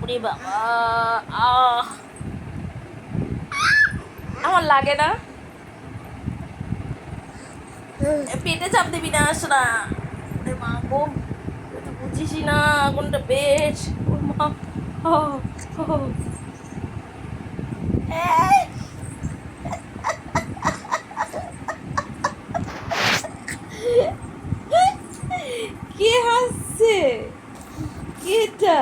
ওরে বাবা, আমার লাগে না। পেটে চাপ দিবি না, আসনা। ওরে মা গো, তুই তো বুঝিসই না কোনটা পেট। ওর মা, কে হাসছে? কে এটা?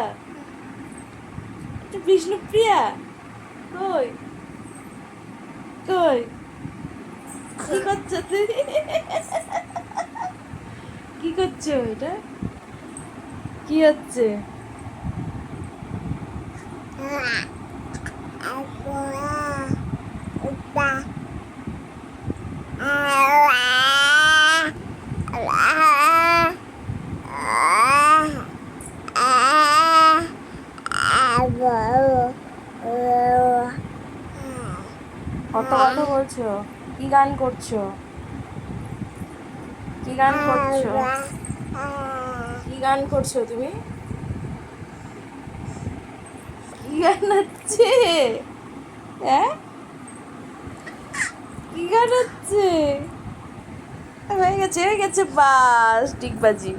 এটা বিষ্ণুপ্রিয়া? কই কই, কি করছো তুই? কি করছো? এটা কি হচ্ছে? কত কথা বলছো? কি গান করছো? কি গান করছো? কি গান করছো তুমি? কি গান হচ্ছে? হ্যাঁ, কি গান হচ্ছে? হয়ে গেছে, হয়ে গেছে, বাস ডিগবাজি।